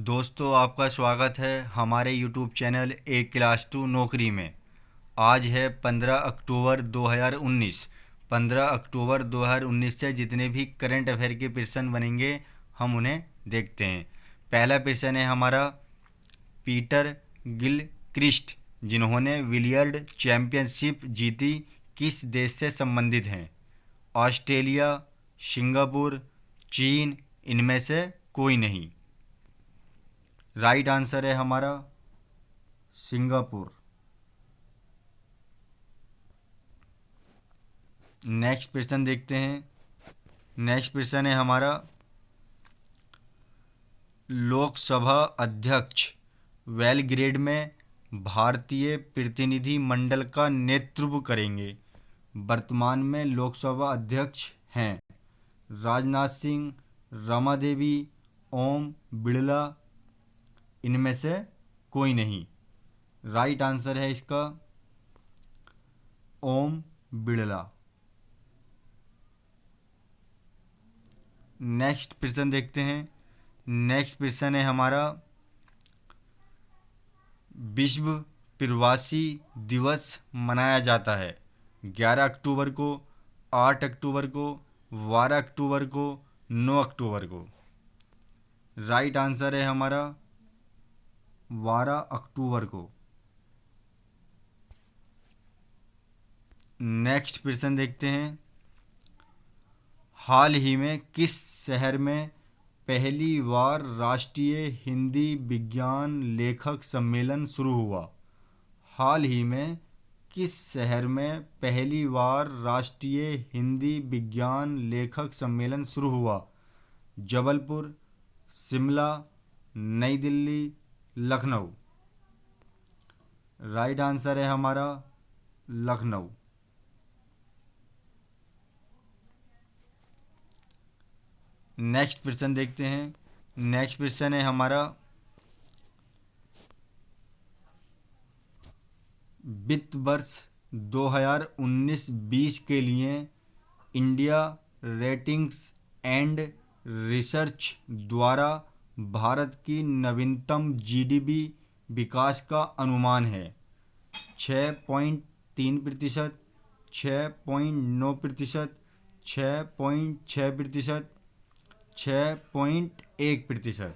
दोस्तों, आपका स्वागत है हमारे यूट्यूब चैनल एक क्लास टू नौकरी में। आज है 15 अक्टूबर 2019। 15 अक्टूबर 2019 से जितने भी करंट अफेयर के प्रश्न बनेंगे हम उन्हें देखते हैं। पहला प्रश्न है हमारा, पीटर गिल क्रिस्ट जिन्होंने बिलियर्ड चैंपियनशिप जीती किस देश से संबंधित हैं? ऑस्ट्रेलिया, सिंगापुर, चीन, इनमें से कोई नहीं। राइट आंसर है हमारा सिंगापुर। नेक्स्ट प्रश्न देखते हैं। नेक्स्ट प्रश्न है हमारा, लोकसभा अध्यक्ष बेलग्रेड में भारतीय प्रतिनिधि मंडल का नेतृत्व करेंगे। वर्तमान में लोकसभा अध्यक्ष हैं राजनाथ सिंह, रमा देवी, ओम बिड़ला, इनमें से कोई नहीं। राइट आंसर है इसका ओम बिड़ला। नेक्स्ट प्रश्न देखते हैं। नेक्स्ट प्रश्न है हमारा, विश्व प्रवासी दिवस मनाया जाता है 11 अक्टूबर को, 8 अक्टूबर को, 12 अक्टूबर को, 9 अक्टूबर को। राइट आंसर है हमारा 12 अक्टूबर को। नेक्स्ट प्रश्न देखते हैं। हाल ही में किस शहर में पहली बार राष्ट्रीय हिंदी विज्ञान लेखक सम्मेलन शुरू हुआ? हाल ही में किस शहर में पहली बार राष्ट्रीय हिंदी विज्ञान लेखक सम्मेलन शुरू हुआ? जबलपुर, शिमला, नई दिल्ली, लखनऊ। राइट आंसर है हमारा लखनऊ। नेक्स्ट प्रश्न देखते हैं। नेक्स्ट प्रश्न है हमारा, वित्त वर्ष 2019-20 के लिए इंडिया रेटिंग्स एंड रिसर्च द्वारा भारत की नवीनतम जीडीपी विकास का अनुमान है 6.3%, 6.9%, 6.6%, 6.1%।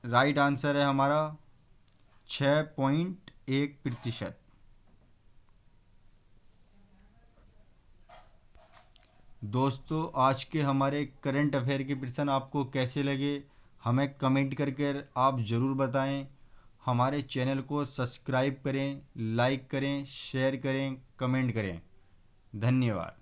राइट आंसर है हमारा 6.1%। दोस्तों, आज के हमारे करंट अफेयर के प्रश्न आपको कैसे लगे हमें कमेंट करके आप ज़रूर बताएं। हमारे चैनल को सब्सक्राइब करें, लाइक करें, शेयर करें, कमेंट करें। धन्यवाद।